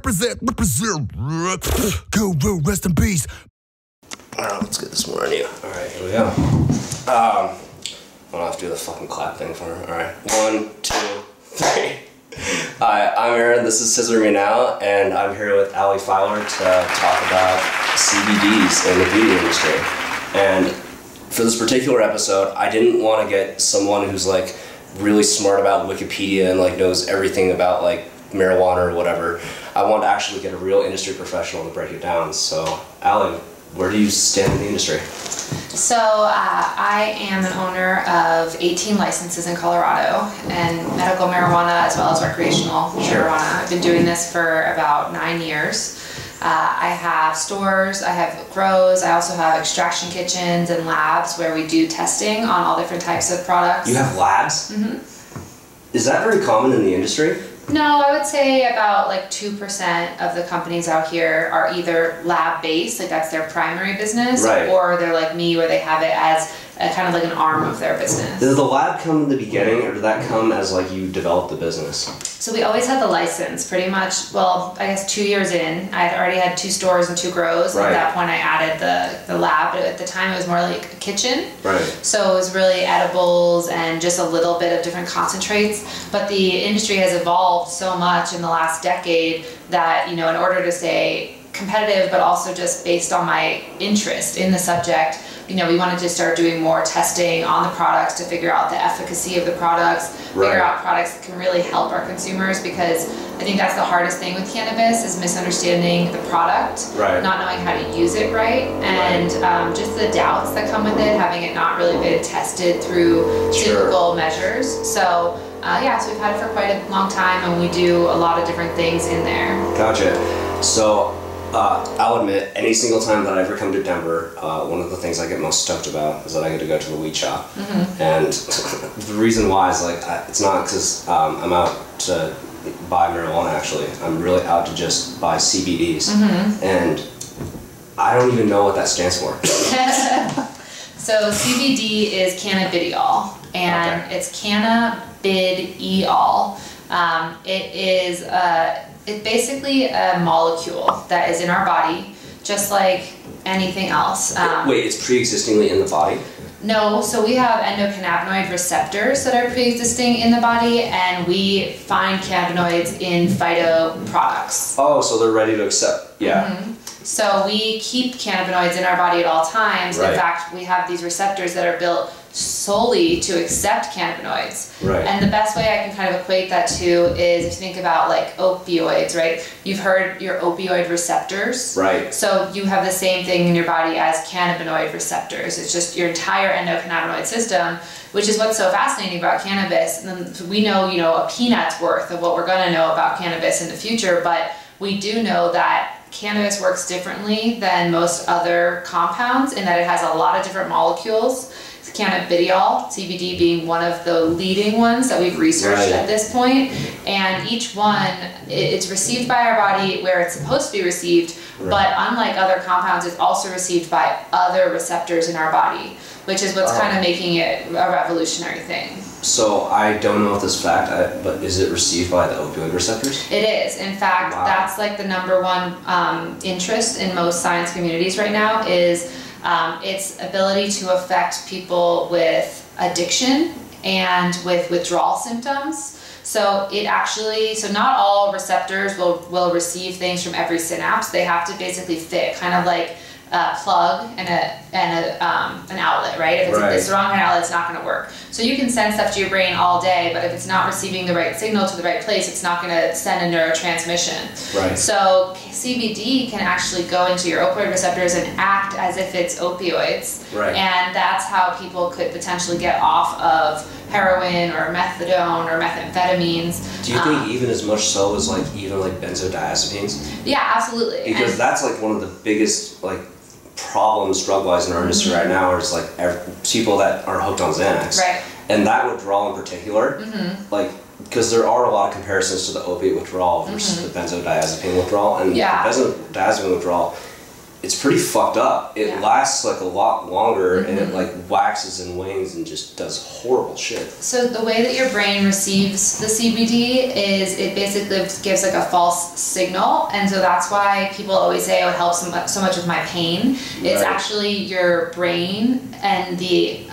represent. Go, rest in peace. Alright, let's get this one on you. Alright, here we go. I don't have to do the fucking clap thing for her. Alright, 1, 2, 3. Hi, I'm Aaron, this is Scissor Me Now, and I'm here with Feiler to talk about CBDs in the beauty industry. And for this particular episode, I didn't want to get someone who's like really smart about Wikipedia and like knows everything about like marijuana or whatever. I wanted to actually get a real industry professional to break it down. So, Allie, where do you stand in the industry? So I am an owner of 18 licenses in Colorado, and medical marijuana as well as recreational marijuana. I've been doing this for about 9 years. I have stores, I have grows, I also have extraction kitchens and labs where we do testing on all different types of products. You have labs? Mm-hmm. Is that very common in the industry? No, I would say about like 2% of the companies out here are either lab-based, like that's their primary business, right, or they're like me where they have it as a, kind of like an arm of their business. Did the lab come in the beginning, or did that come as like you developed the business? So we always had the license pretty much, well, I guess 2 years in. I had already had 2 stores and 2 grows. Right. At that point I added the lab, but at the time it was more like a kitchen. Right. So it was really edibles and just a little bit of different concentrates. But the industry has evolved so much in the last decade that, you know, in order to stay competitive, but also just based on my interest in the subject, you know, we wanted to start doing more testing on the products to figure out the efficacy of the products, figure out products that can really help our consumers, because I think that's the hardest thing with cannabis is misunderstanding the product, not knowing how to use it right, and just the doubts that come with it, having it not really been tested through typical measures. So yeah, so we've had it for quite a long time, and we do a lot of different things in there. Gotcha. So I'll admit, any single time that I ever come to Denver, one of the things I get most stoked about is that I get to go to the weed shop. Mm-hmm. And the reason why is like, it's not because I'm out to buy marijuana actually. I'm really out to just buy CBDs. Mm-hmm. And I don't even know what that stands for. So CBD is cannabidiol, and it's cannabidiol. It is it's basically a molecule that is in our body, just like anything else. Wait, it's pre-existingly in the body? No, so we have endocannabinoid receptors that are pre-existing in the body, and we find cannabinoids in phyto products. Oh, so they're ready to accept, Mm-hmm. So we keep cannabinoids in our body at all times. In fact, we have these receptors that are built solely to accept cannabinoids. And the best way I can kind of equate that to is if you think about like opioids, right? You've heard your opioid receptors. So you have the same thing in your body as cannabinoid receptors. It's just your entire endocannabinoid system, which is what's so fascinating about cannabis. And we know, you know, a peanut's worth of what we're going to know about cannabis in the future, but we do know that cannabis works differently than most other compounds in that it has a lot of different molecules. Cannabidiol, CBD being one of the leading ones that we've researched at this point, and each one, it's received by our body where it's supposed to be received, but unlike other compounds, it's also received by other receptors in our body, which is what's kind of making it a revolutionary thing. So I don't know if this fact, but is it received by the opioid receptors? It is. In fact, that's like the #1 interest in most science communities right now is its ability to affect people with addiction and with withdrawal symptoms. So it actually, so not all receptors will receive things from every synapse. They have to basically fit, kind of like a plug and an outlet, right? If it's the wrong kind of outlet, it's not going to work. So you can send stuff to your brain all day, but if it's not receiving the right signal to the right place, it's not going to send a neurotransmission. So CBD can actually go into your opioid receptors and act as if it's opioids. And that's how people could potentially get off of heroin or methadone or methamphetamines. Do you think even as much so as like even like benzodiazepines? Yeah, absolutely. Because that's like one of the biggest like problems drug-wise in our industry right now is like people that are hooked on Xanax. And that withdrawal in particular, like, because there are a lot of comparisons to the opiate withdrawal versus the benzodiazepine withdrawal, and the benzodiazepine withdrawal it's pretty fucked up. It lasts like a lot longer, and it like waxes and wanes and just does horrible shit. So the way that your brain receives the CBD is it basically gives like a false signal, and so that's why people always say, oh, it helps so much with my pain. It's actually your brain and the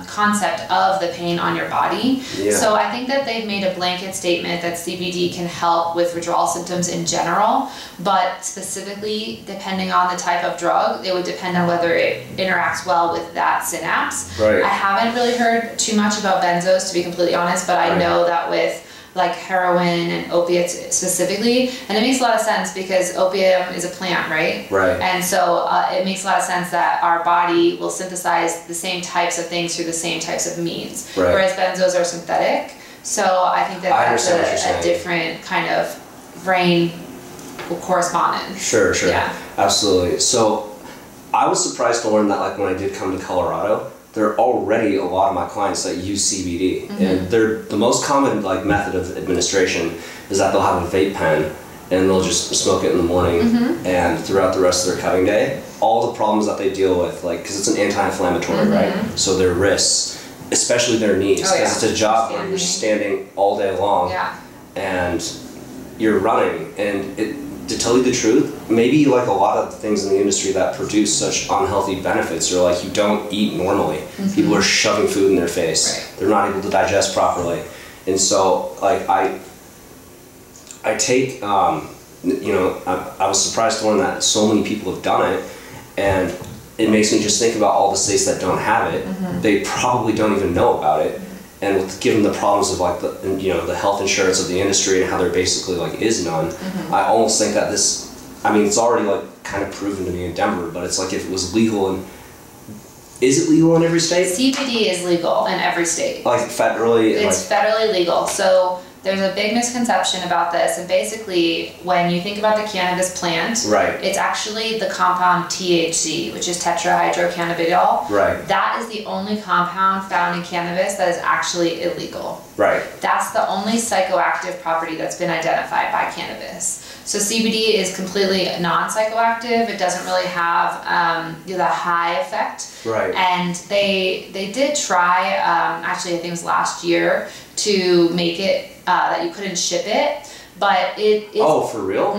concept of the pain on your body. So I think that they've made a blanket statement that CBD can help with withdrawal symptoms in general, but specifically depending on the type of drug, it would depend on whether it interacts well with that synapse. I haven't really heard too much about benzos, to be completely honest, but I know that with like heroin and opiates specifically, and it makes a lot of sense because opium is a plant, right? And so it makes a lot of sense that our body will synthesize the same types of things through the same types of means, whereas benzos are synthetic. So I think that that's a different kind of brain correspondence. Sure, absolutely. So I was surprised to learn that like when I did come to Colorado, there are already a lot of my clients that use CBD, and they're the most common like method of administration is that they'll have a vape pen and they'll just smoke it in the morning, and throughout the rest of their cutting day, all the problems that they deal with, like because it's an anti-inflammatory, right? So their wrists, especially their knees, because it's a job where you're standing all day long, and you're running, and to tell you the truth, maybe like a lot of things in the industry that produce such unhealthy benefits are like you don't eat normally. People are shoving food in their face. They're not able to digest properly. And so like I take, you know, I was surprised to learn that so many people have done it, and it makes me just think about all the states that don't have it. They probably don't even know about it. And with, given the problems of like the, you know, the health insurance of the industry and how there basically like is none, I almost think that this, I mean, it's already like kind of proven to me in Denver, but it's like if it was legal in, is it legal in every state? CBD is legal in every state. Like federally? It's federally legal. So there's a big misconception about this, and basically when you think about the cannabis plant, it's actually the compound THC, which is tetrahydrocannabidiol. That is the only compound found in cannabis that is actually illegal. That's the only psychoactive property that's been identified by cannabis. So CBD is completely non-psychoactive. It doesn't really have the high effect. And they did try, actually I think it was last year, to make it that you couldn't ship it, but it's... Oh, for real?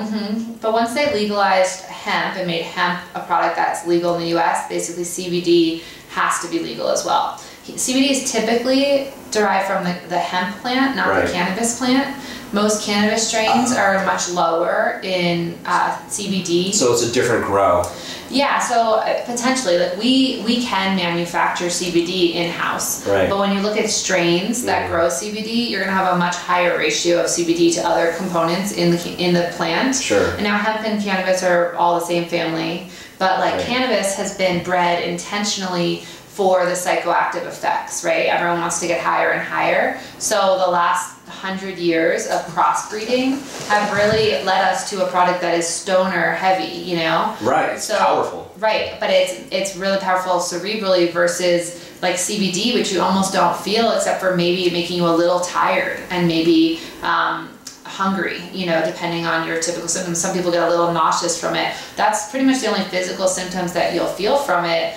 But once they legalized hemp and made hemp a product that's legal in the US, basically CBD has to be legal as well. CBD is typically derived from the hemp plant, not the cannabis plant. Most cannabis strains are much lower in CBD. So it's a different grow. Yeah, so potentially, like we can manufacture CBD in-house, but when you look at strains that grow CBD, you're gonna have a much higher ratio of CBD to other components in the plant. And now hemp and cannabis are all the same family, but like cannabis has been bred intentionally for the psychoactive effects, Everyone wants to get higher and higher. So the last 100 years of crossbreeding have really led us to a product that is stoner heavy, you know? It's powerful. But it's really powerful cerebrally versus like CBD, which you almost don't feel except for maybe making you a little tired and maybe hungry, you know, depending on your typical symptoms. Some people get a little nauseous from it. That's pretty much the only physical symptoms that you'll feel from it.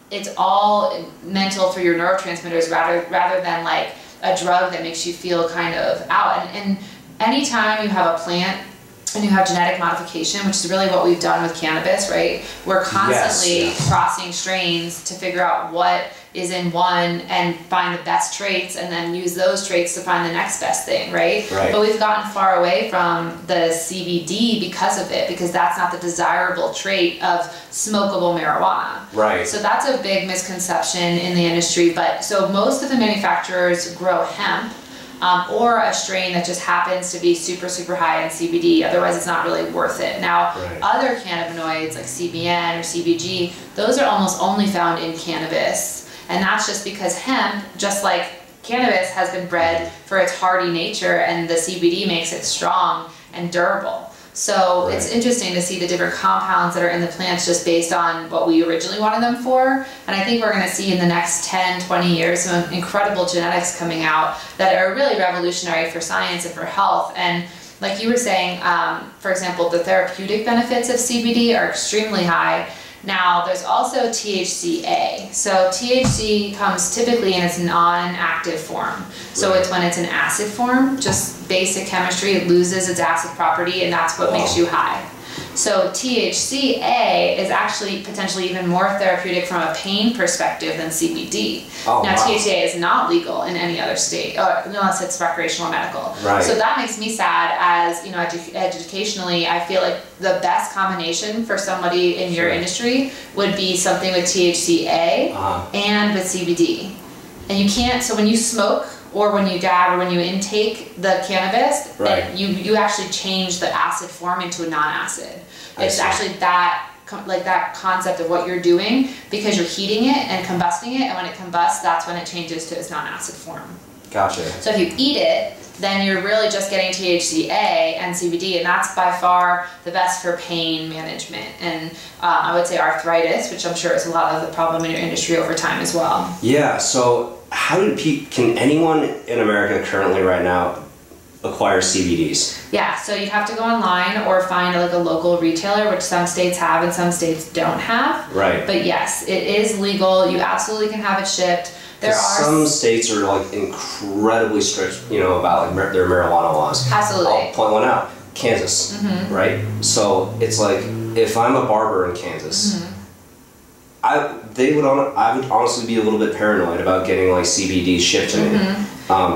It's all mental through your neurotransmitters rather than like a drug that makes you feel kind of out. And anytime you have a plant and you have genetic modification, which is really what we've done with cannabis, we're constantly crossing strains to figure out what is in one and find the best traits and then use those traits to find the next best thing, But we've gotten far away from the CBD because of it, because that's not the desirable trait of smokable marijuana. So that's a big misconception in the industry. But so most of the manufacturers grow hemp or a strain that just happens to be super, super high in CBD. Otherwise, it's not really worth it. Now, other cannabinoids like CBN or CBG, those are almost only found in cannabis. And that's just because hemp, just like cannabis, has been bred for its hardy nature, and the CBD makes it strong and durable. So it's interesting to see the different compounds that are in the plants just based on what we originally wanted them for. And I think we're going to see in the next 10, 20 years some incredible genetics coming out that are really revolutionary for science and for health. And like you were saying, for example, the therapeutic benefits of CBD are extremely high. Now, there's also THCA. So THC comes typically in its non-active form. So it's when it's in acid form, just basic chemistry, it loses its acid property, and that's what makes you high. So THCA is actually potentially even more therapeutic from a pain perspective than CBD. THCA is not legal in any other state, unless it's recreational or medical. So that makes me sad as, you know, educationally, I feel like the best combination for somebody in your industry would be something with THCA and with CBD. And you can't, so when you smoke, or when you dab, or when you intake the cannabis, you actually change the acid form into a non-acid. It's actually that concept of what you're doing, because you're heating it and combusting it, and when it combusts, that's when it changes to its non-acid form. Gotcha. So if you eat it, then you're really just getting THCA and CBD, and that's by far the best for pain management. And I would say arthritis, which I'm sure is a lot of the problem in your industry over time as well. Yeah, so can anyone in America currently right now acquire CBDs? Yeah, so you'd have to go online or find like a local retailer, which some states have and some states don't have. But yes, it is legal. You absolutely can have it shipped. There are some states are like incredibly strict, you know, about like their marijuana laws. Absolutely. I'll point one out. Kansas, right? So it's like, if I'm a barber in Kansas, I would honestly be a little bit paranoid about getting like CBD shipped to me,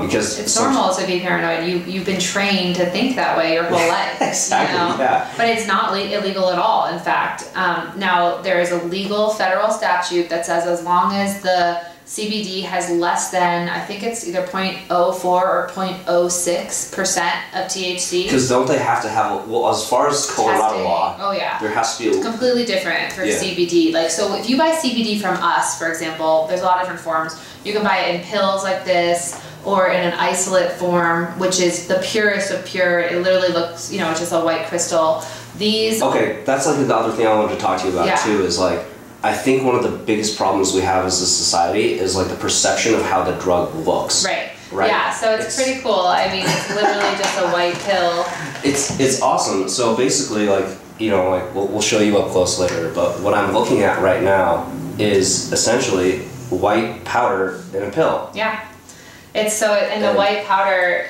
because it's normal to be paranoid. You've been trained to think that way your whole life. Exactly. You know? But it's not illegal at all. In fact, now there is a legal federal statute that says as long as the CBD has less than, I think it's either 0.04 or 0.06% of THC. Because don't they have to have, well, as far as Colorado law, there has to be it's completely different for CBD. Like, so if you buy CBD from us, for example, there's a lot of different forms. You can buy it in pills like this, or in an isolate form, which is the purest of pure. It literally looks, you know, it's just a white crystal. These... Okay, that's like the other thing I wanted to talk to you about too, is like, I think one of the biggest problems we have as a society is like the perception of how the drug looks. Right. Yeah, so it's pretty cool. I mean, it's literally just a white pill. It's awesome. So basically, like, you know, like we'll show you up close later, but what I'm looking at right now is essentially white powder in a pill. Yeah. It's so, and the white powder,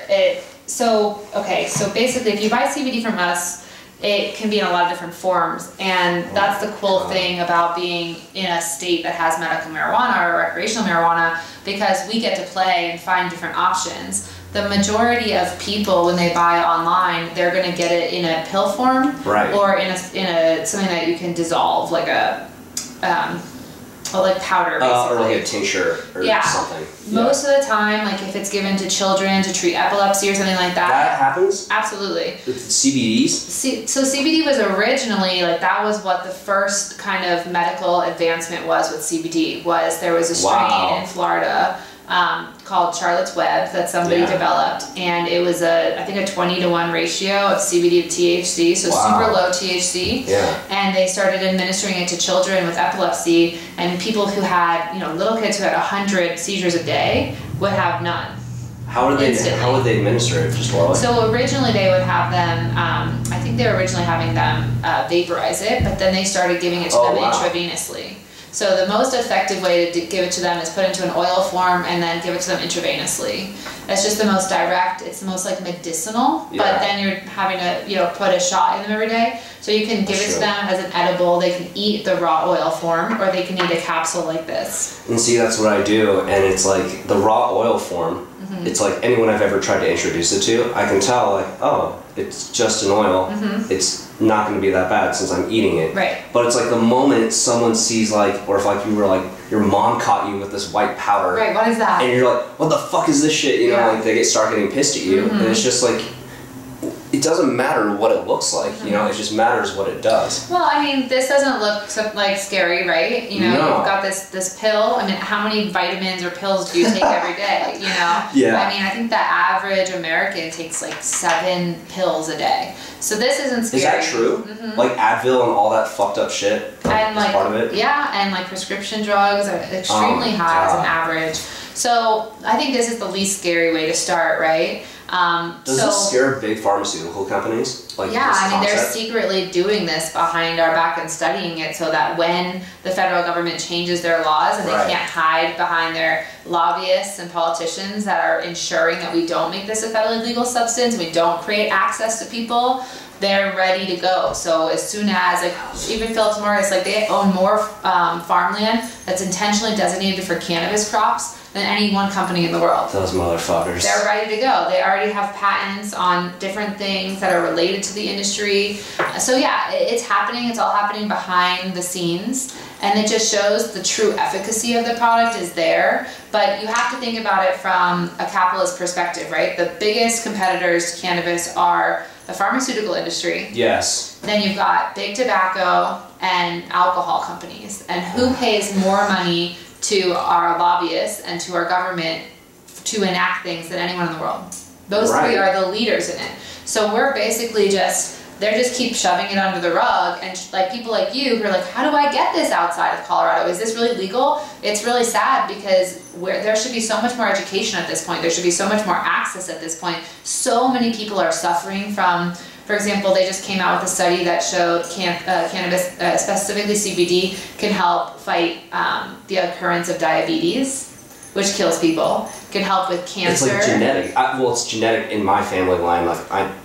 so basically if you buy CBD from us, it can be in a lot of different forms, and that's the cool thing about being in a state that has medical marijuana or recreational marijuana, because we get to play and find different options. The majority of people, when they buy online, they're going to get it in a pill form, or in a something that you can dissolve, like a like powder, basically. Or like a tincture or something. Most of the time, like if it's given to children to treat epilepsy or something like that. That happens? Absolutely. With CBDs? So CBD was originally, like, that was what the first kind of medical advancement was with CBD, was there was a strain in Florida called Charlotte's Web that somebody developed, and it was I think a 20-to-1 ratio of CBD to THC, so super low THC. And they started administering it to children with epilepsy, and people who had, you know, little kids who had 100 seizures a day would have none. How would they administer it? Just orally? So originally they would have them, I think they were originally having them vaporize it, but then they started giving it to them intravenously. So the most effective way to give it to them is put into an oil form and then give it to them intravenously. That's just the most direct. It's the most like medicinal, but then you're having to, you know, put a shot in them every day. So you can give it to them as an edible. They can eat the raw oil form, or they can eat a capsule like this. And see, that's what I do, and it's like the raw oil form. It's like anyone I've ever tried to introduce it to, I can tell, like, oh, it's just an oil. It's not going to be that bad since I'm eating it. But it's like the moment someone sees, like, or if like you were like, your mom caught you with this white powder. What is that? And you're like, what the fuck is this shit? You know, like they start getting pissed at you, and it's just like, it doesn't matter what it looks like, you know, it just matters what it does. Well, I mean, this doesn't look so, like, scary, right? You know, you've got this pill. I mean, how many vitamins or pills do you take every day, you know? I mean, I think the average American takes like 7 pills a day. So this isn't scary. Is that true? Like Advil and all that fucked up shit? And like, part of it? Yeah, and like prescription drugs are extremely high as an average. So I think this is the least scary way to start, right? Does this scare big pharmaceutical companies? Like, yeah, I mean, they're secretly doing this behind our back and studying it so that when the federal government changes their laws and they can't hide behind their lobbyists and politicians that are ensuring that we don't make this a federally legal substance, we don't create access to people, they're ready to go. So as soon as, like, even Philip Morris, like, they own more farmland that's intentionally designated for cannabis crops than any one company in the world. Those motherfuckers. They're ready to go. They already have patents on different things that are related to the industry. So yeah, it's happening. It's all happening behind the scenes. And it just shows the true efficacy of the product is there. But you have to think about it from a capitalist perspective, right? The biggest competitors to cannabis are the pharmaceutical industry. Yes. Then you've got big tobacco and alcohol companies. And who pays more money to our lobbyists and to our government to enact things than anyone in the world? Those three are the leaders in it. So we're basically they just keep shoving it under the rug, and like people like you who are like, how do I get this outside of Colorado? Is this really legal? It's really sad because there should be so much more education at this point. There should be so much more access at this point. So many people are suffering from, for example, they just came out with a study that showed cannabis, specifically CBD, can help fight the occurrence of diabetes, which kills people, can help with cancer. It's like genetic. Well, it's genetic in my family line.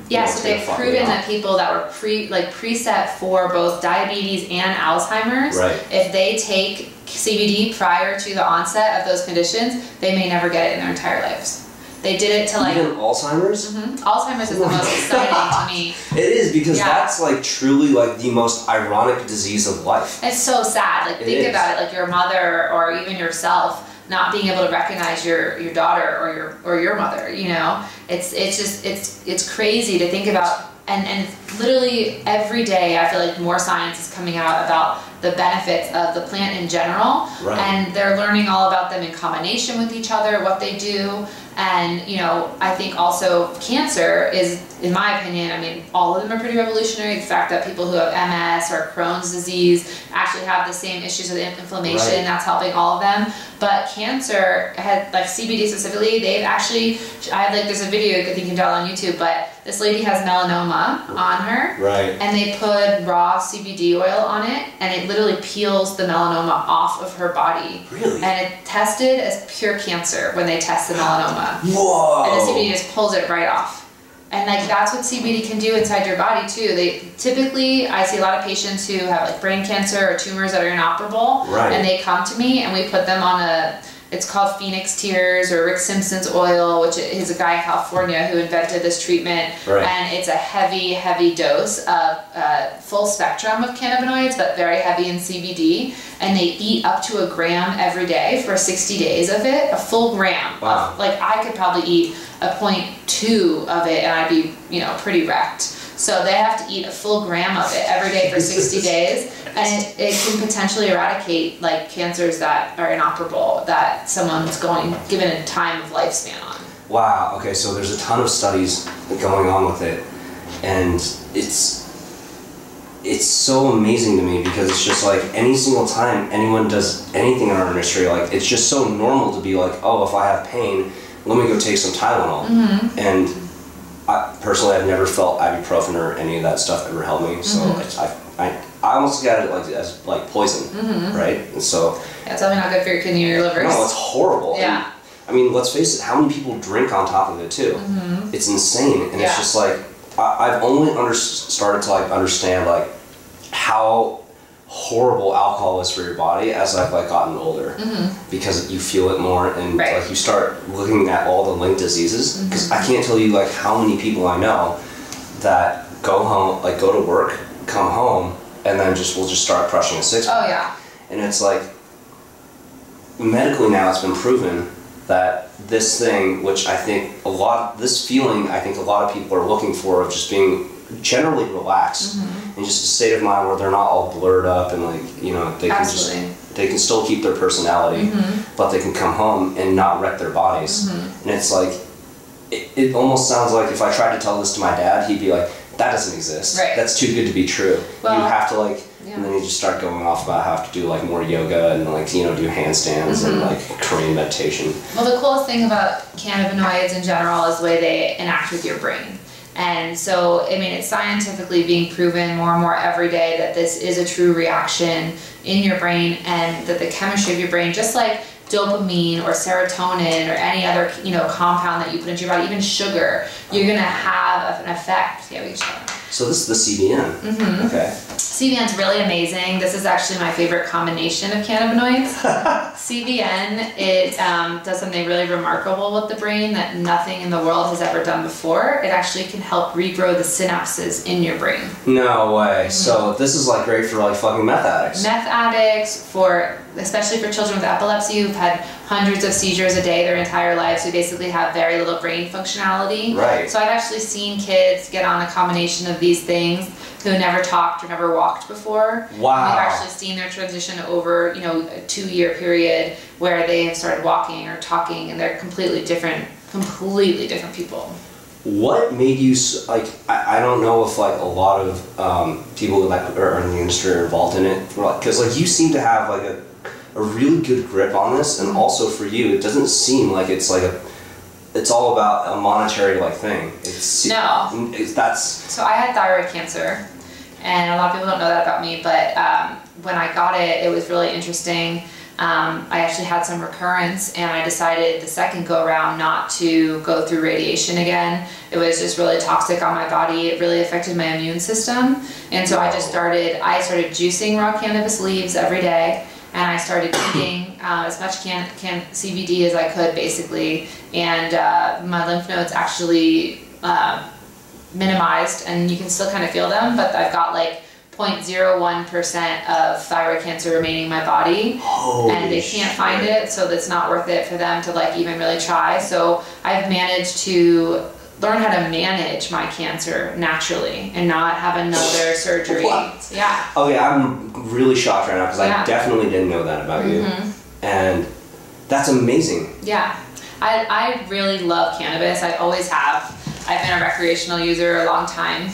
So they've proven that people that were preset for both diabetes and Alzheimer's, if they take CBD prior to the onset of those conditions, they may never get it in their entire lives. They did it to like... Even Alzheimer's? Alzheimer's is the most exciting to me. It is, because that's like truly like the most ironic disease of life. It's so sad. Like, think about it, like your mother or even yourself not being able to recognize your daughter or your mother, you know? It's crazy to think about, and literally every day I feel like more science is coming out about the benefits of the plant in general, and they're learning all about them in combination with each other, what they do. And, you know, I think also cancer is, in my opinion, I mean, all of them are pretty revolutionary. The fact that people who have MS or Crohn's disease actually have the same issues with inflammation, that's helping all of them. But cancer, like CBD specifically, they've actually, there's a video I think you can download on YouTube, but this lady has melanoma on her, and they put raw CBD oil on it, and it literally peels the melanoma off of her body. Really? And it tested as pure cancer when they test the melanoma. Whoa! And the CBD just pulls it right off. And like that's what CBD can do inside your body too. Typically, I see a lot of patients who have like brain cancer or tumors that are inoperable, and they come to me and we put them on it's called Phoenix Tears or Rick Simpson's oil, which is a guy in California who invented this treatment. And it's a heavy, heavy dose of full spectrum of cannabinoids, but very heavy in CBD. And they eat up to 1 gram every day for 60 days of it, a full gram. Of, like, I could probably eat a 0.2 of it and I'd be, you know, pretty wrecked. So they have to eat a full gram of it every day for 60 days. And it can potentially eradicate like cancers that are inoperable, that someone's given a time of lifespan on. Wow, okay, so there's a ton of studies going on with it. And it's so amazing to me because it's just like any single time anyone does anything in our industry, like it's just so normal to be like, oh, if I have pain, let me go take some Tylenol. And I personally, I've never felt ibuprofen or any of that stuff ever helped me. So I almost got it like as like poison, right? And so it's definitely not good for your kidney or your liver. No, it's horrible. Yeah. And, I mean, let's face it. How many people drink on top of it too? It's insane, and it's just like I've only started to like understand like how horrible alcohol is for your body as I've like gotten older, because you feel it more, and like you start looking at all the linked diseases. Because I can't tell you like how many people I know that go home, like go to work, come home, and then will just start crushing a six-pack. Oh yeah. And it's like medically now it's been proven that this thing, which I think this feeling I think a lot of people are looking for, of just being generally relaxed and just a state of mind where they're not all blurred up and like, you know, they can still keep their personality, but they can come home and not wreck their bodies. And it's like it almost sounds like if I tried to tell this to my dad, he'd be like, that doesn't exist. That's too good to be true. Well, you have to like and then you just start going off about how to do like more yoga and like, you know, do handstands and like Korean meditation. Well, the coolest thing about cannabinoids in general is the way they interact with your brain. And so, I mean, it's scientifically being proven more and more every day that this is a true reaction in your brain, and that the chemistry of your brain, just like dopamine or serotonin or any other, you know, compound that you put into your body, even sugar, you're gonna have an effect. Yeah, we can show them. So this is the CBN. Okay. CBN's really amazing. This is actually my favorite combination of cannabinoids. CBN, it does something really remarkable with the brain that nothing in the world has ever done before. It actually can help regrow the synapses in your brain. No way. So this is like great for like fucking meth addicts. Meth addicts, especially for children with epilepsy who've had hundreds of seizures a day their entire lives, who basically have very little brain functionality. Right. So I've actually seen kids get on a combination of these things who never talked or never walked before. Wow. And we've actually seen their transition over, you know, a 2-year period where they have started walking or talking, and they're completely different people. What made you, like, I don't know if like a lot of people who like are in the industry are involved in it, because like you seem to have like a really good grip on this, and also for you it doesn't seem like it's like it's all about a monetary like thing. So I had thyroid cancer, and a lot of people don't know that about me, but when I got it, it was really interesting. I actually had some recurrence, and I decided the second go around not to go through radiation again. It was just really toxic on my body. It really affected my immune system, and so I started juicing raw cannabis leaves every day, and I started eating as much CBD as I could, basically, and my lymph nodes actually minimized, and you can still kind of feel them, but I've got like 0.01% of thyroid cancer remaining in my body. Holy and they can't find it, so it's not worth it for them to like even really try. So I've managed to learn how to manage my cancer naturally and not have another surgery. What? Yeah. Okay, I'm really shocked right now, because I definitely didn't know that about you, and that's amazing. Yeah, I really love cannabis. I always have. I've been a recreational user a long time.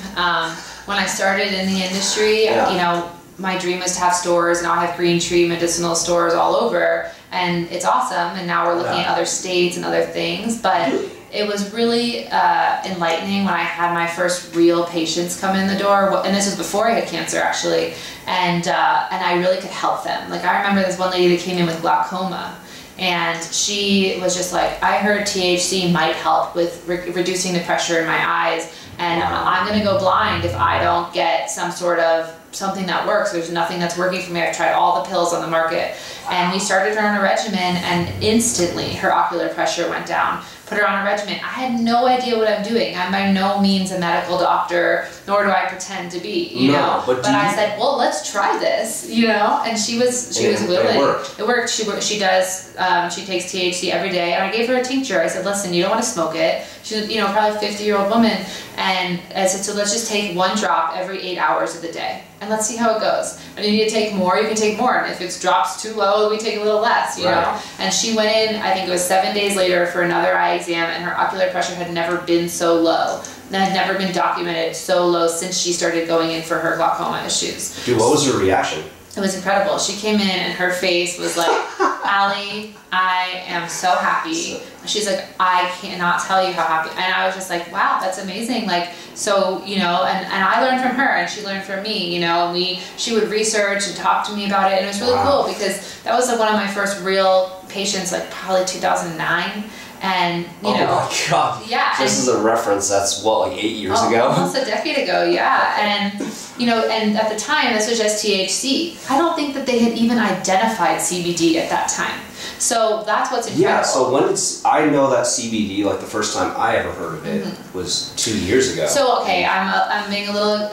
When I started in the industry, you know, my dream was to have stores. Now I have green tree medicinal stores all over, and it's awesome. And now we're looking at other states and other things. But it was really enlightening when I had my first real patients come in the door, and this was before I had cancer actually, and I really could help them. Like I remember this one lady that came in with glaucoma. And she was just like, I heard THC might help with reducing the pressure in my eyes, and I'm gonna go blind if I don't get some sort of something that works. There's nothing that's working for me. I've tried all the pills on the market. And we started her on a regimen, and instantly her ocular pressure went down. Put her on a regimen. I had no idea what I'm doing. I'm by no means a medical doctor, nor do I pretend to be, you know. But I said, well, let's try this, you know. And she was willing. It worked. She takes THC every day, and I gave her a tincture. I said, listen, you don't want to smoke it. She's, you know, probably a 50-year-old woman, and I said, so let's just take 1 drop every 8 hours of the day, and let's see how it goes. And if you need to take more, you can take more. And if it drops too low, we take a little less, you know. And she went in, I think it was 7 days later, for another eye exam, and her ocular pressure had never been so low. That had never been documented so low since she started going in for her glaucoma issues. Dude, what was her reaction? It was incredible. She came in and her face was like, Allie, I am so happy. She's like, I cannot tell you how happy. And I was just like, wow, that's amazing. Like, so, you know, and I learned from her, and she learned from me, you know, and she would research and talk to me about it. And it was really cool, because that was like one of my first real patients, like probably 2009. And, you know. Oh my God. Yeah. This is a reference that's, what, like 8 years ago? Almost a decade ago, yeah. And, you know, and at the time, this was just THC. I don't think that they had even identified CBD at that time. So that's what's incredible. Yeah, so I know that CBD, like the first time I ever heard of it was 2 years ago. So, okay, I'm being a little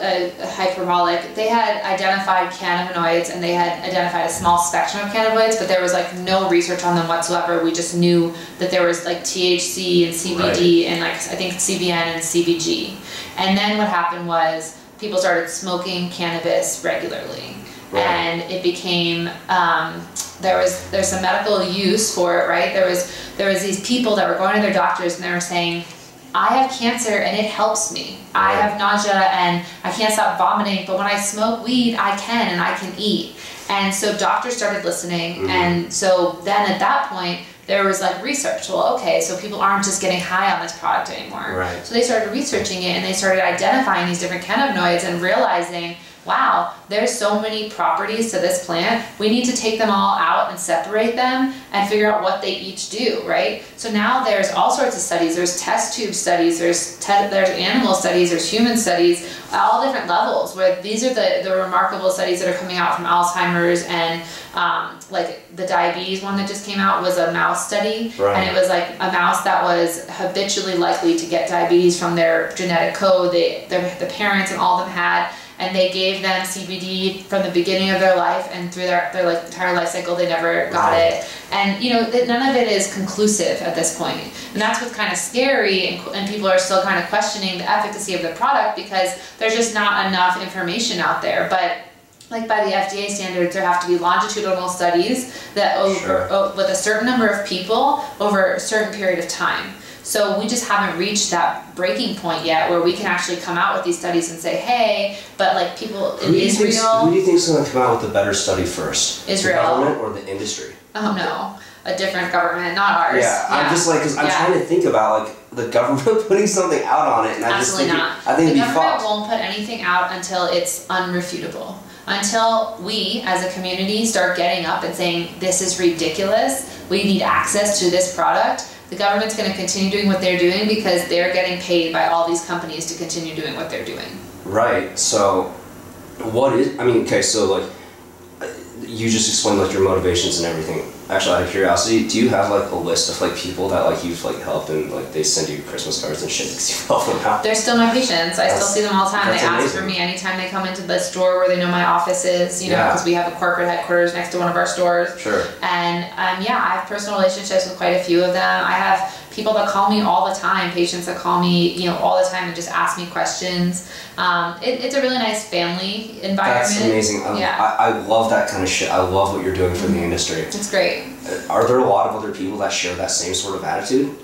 hyperbolic. They had identified cannabinoids, and they had identified a small spectrum of cannabinoids, but there was like no research on them whatsoever. We just knew that there was like THC and CBD and like I think CBN and CBG. And then what happened was people started smoking cannabis regularly. And it became there's some medical use for it, right? There was these people that were going to their doctors, and they were saying, I have cancer and it helps me. I have nausea and I can't stop vomiting, but when I smoke weed, I can, and I can eat. And so doctors started listening, and so then at that point, there was like research. Well, okay, so people aren't just getting high on this product anymore. Right. So they started researching it, and they started identifying these different cannabinoids and realizing, wow, there's so many properties to this plant. We need to take them all out and separate them and figure out what they each do, right? So now there's all sorts of studies. There's test tube studies, there's animal studies, there's human studies, all different levels, where these are the remarkable studies that are coming out from Alzheimer's, and like the diabetes one that just came out was a mouse study. Right. And it was like a mouse that was habitually likely to get diabetes from their genetic code. The parents and all of them had, and they gave them CBD from the beginning of their life, and through their like entire life cycle they never got it. And you know, none of it is conclusive at this point. And that's what's kind of scary, and people are still kind of questioning the efficacy of the product because there's just not enough information out there. But like by the FDA standards, there have to be longitudinal studies that with a certain number of people over a certain period of time. So we just haven't reached that breaking point yet where we can actually come out with these studies and say, hey, but like people in Israel... Who do you think is going to come out with the better study first? Israel. The government or the industry? Oh no, a different government, not ours. Yeah, I'm just like, because I'm trying to think about like the government putting something out on it, and I just think I think it'd be fucked. The government won't put anything out until it's unrefutable. Until we, as a community, start getting up and saying, this is ridiculous, we need access to this product, the government's going to continue doing what they're doing because they're getting paid by all these companies to continue doing what they're doing. Right. So, what is, I mean, okay, so like, you just explained like your motivations and everything. Actually, out of curiosity, do you have like a list of like people that like you've like helped and like they send you Christmas cards and shit because you help them out? They're still my patients. I still see them all the time. They ask amazing. for me anytime they come into the store where they know my office is, you know, because we have a corporate headquarters next to one of our stores. Sure. And yeah, I have personal relationships with quite a few of them. I have people that call me all the time, patients that call me, you know, all the time and just ask me questions. It's a really nice family environment. That's amazing. I love that kind of shit. I love what you're doing for the industry. It's great. Are there a lot of other people that share that same sort of attitude?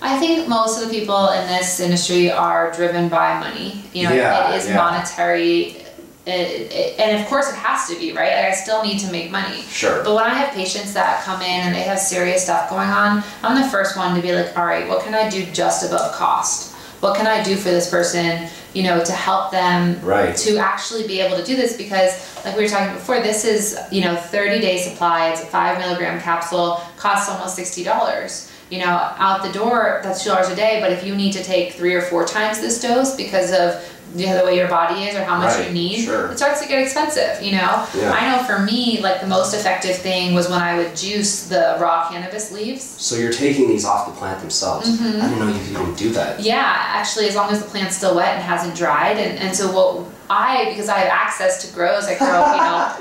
I think most of the people in this industry are driven by money. You know, it is monetary. And of course it has to be, right? Like I still need to make money. Sure. But when I have patients that come in and they have serious stuff going on, I'm the first one to be like, all right, what can I do just above cost? What can I do for this person, you know, to help them to actually be able to do this? Because like we were talking before, this is, you know, 30-day supply. It's a 5 milligram capsule, costs almost $60. You know, out the door, that's $2 a day. But if you need to take 3 or 4 times this dose because of the way your body is or how much you need, it starts to get expensive, you know? I know for me, like the most effective thing was when I would juice the raw cannabis leaves. So you're taking these off the plant themselves. I didn't know you could even do that. Yeah, actually, as long as the plant's still wet and hasn't dried. And so because I have access to grows, I grow,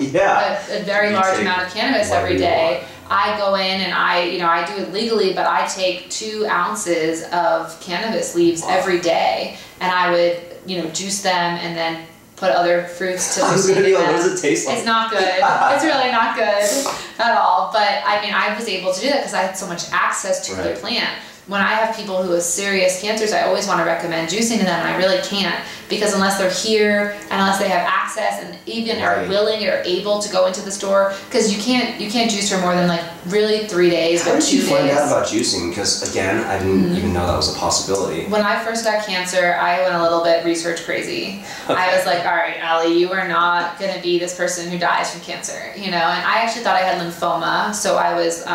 you know, a very large amount of cannabis every day. I go in and I do it legally, but I take 2 ounces of cannabis leaves every day, and I would, you know, juice them and then put other fruits to what does it taste like? It's not good. It's really not good at all. But I mean, I was able to do that because I had so much access to the plant. When I have people who have serious cancers, I always want to recommend juicing to them, and I really can't, because unless they're here and unless they have access and even are willing or able to go into the store, because you can't juice for more than like really 3 days. How did you find out about juicing? Because again, I didn't even know that was a possibility. When I first got cancer, I went a little bit research crazy. I was like, all right, Allie, you are not going to be this person who dies from cancer, you know? And I actually thought I had lymphoma, so I was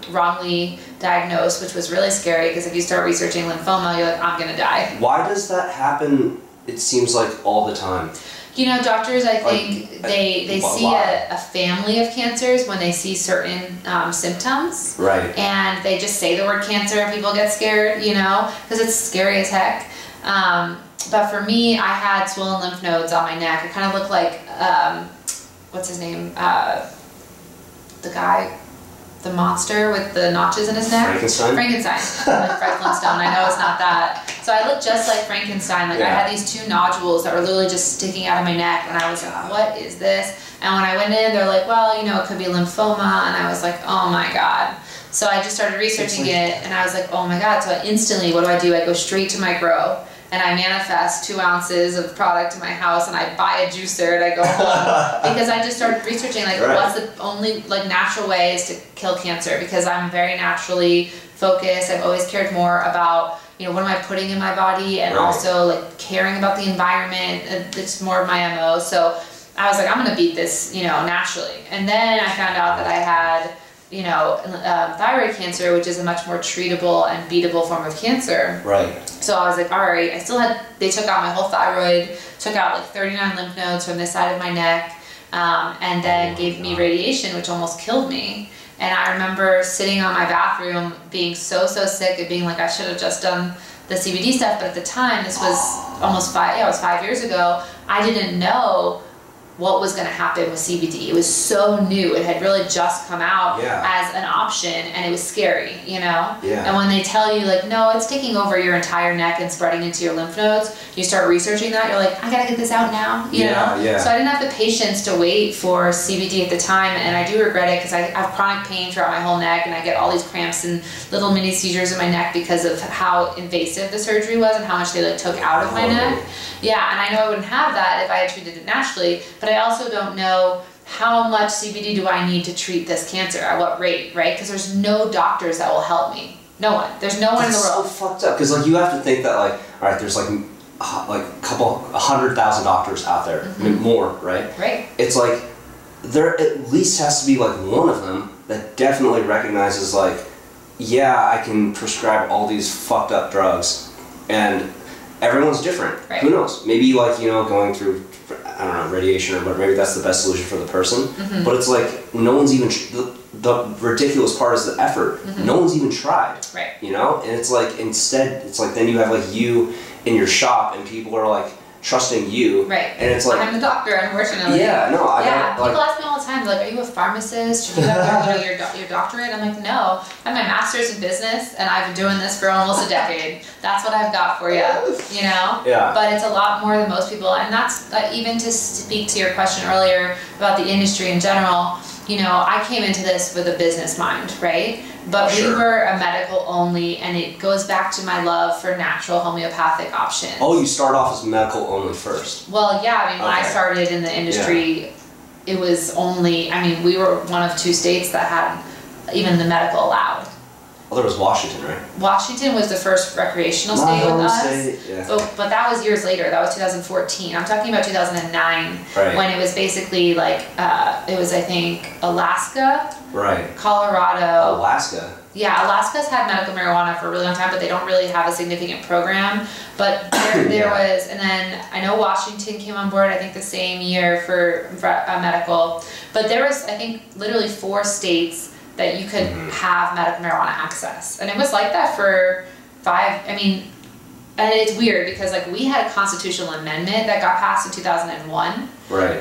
wrongly diagnosed, which was really scary because if you start researching lymphoma, you're like, I'm gonna die. Why does that happen, it seems like, all the time? You know, doctors, I think, they see a family of cancers when they see certain symptoms. Right. And they just say the word cancer and people get scared, you know, because it's scary as heck. But for me, I had swollen lymph nodes on my neck. It kind of looked like, what's his name? The guy... the monster with the notches in his neck. Frankenstein? Like Fred Flintstone. I know it's not that. So I looked just like Frankenstein. Like I had these 2 nodules that were literally just sticking out of my neck, and I was like, what is this? And when I went in, they're like, well, you know, it could be lymphoma. And I was like, oh my God. So I just started researching it, and I was like, oh my God. So instantly, what do? I go straight to my grow, and I manifest 2 ounces of product in my house, and I buy a juicer, and I go home. Because I just started researching, like, what's the only, like, natural ways to kill cancer, because I'm very naturally focused. I've always cared more about, you know, what am I putting in my body, and also, like, caring about the environment. It's more of my MO. So I was like, I'm gonna beat this, you know, naturally. And then I found out that I had, you know, thyroid cancer, which is a much more treatable and beatable form of cancer. Right. So I was like, all right, they took out my whole thyroid, took out like 39 lymph nodes from this side of my neck, and then gave me radiation, which almost killed me. And I remember sitting on my bathroom being so sick and being like, I should have just done the CBD stuff. But at the time, this was almost 5 years ago, I didn't know what was going to happen with CBD. It was so new. It had really just come out as an option, and it was scary, you know? And when they tell you, like, no, it's taking over your entire neck and spreading into your lymph nodes, you start researching that, you're like, I gotta get this out now, you know? So I didn't have the patience to wait for CBD at the time, and I do regret it because I have chronic pain throughout my whole neck, and I get all these cramps and little mini seizures in my neck because of how invasive the surgery was and how much they, like, took out of my neck. Yeah, and I know I wouldn't have that if I had treated it naturally, but I also don't know how much CBD do I need to treat this cancer, at what rate, right? Because there's no doctors that will help me. No one. There's no one in the world. That's so fucked up. Because, like, you have to think that, like, all right, there's like a couple 100,000 doctors out there, I mean, more, right? Right. It's like there at least has to be like one of them that definitely recognizes, like, yeah, I can prescribe all these fucked up drugs, and everyone's different. Right. Who knows? Maybe, like, you know, going through, I don't know, radiation or whatever, maybe that's the best solution for the person. But it's like, no one's even, the ridiculous part is the effort. No one's even tried. Right. You know? And it's like, instead, it's like, then you have, like, you in your shop, and people are, like, trusting you. Right. And it's like, I'm the doctor, unfortunately. Yeah, no, I got, like, people ask me all the time, they're like, are you a pharmacist? Should you have your doctorate? I'm like, no. I have my master's in business, and I've been doing this for almost a decade. That's what I've got for you, you know? Yeah. But it's a lot more than most people, and that's, even to speak to your question earlier about the industry in general, you know, I came into this with a business mind, right? But we were a medical only, and it goes back to my love for natural homeopathic options. Oh, you start off as medical only first. Well, yeah, I mean, when I started in the industry, it was only, I mean, we were one of 2 states that had even the medical allowed. Well, there was Washington, right? Washington was the first recreational state with us. But that was years later. That was 2014. I'm talking about 2009, when it was basically like, it was, I think, Alaska, Colorado. Alaska? Yeah, Alaska's had medical marijuana for a really long time, but they don't really have a significant program. But there was, and then I know Washington came on board, I think the same year for medical. But there was, I think, literally 4 states that you could have medical marijuana access. And it was like that for 5, I mean, and it's weird because, like, we had a constitutional amendment that got passed in 2001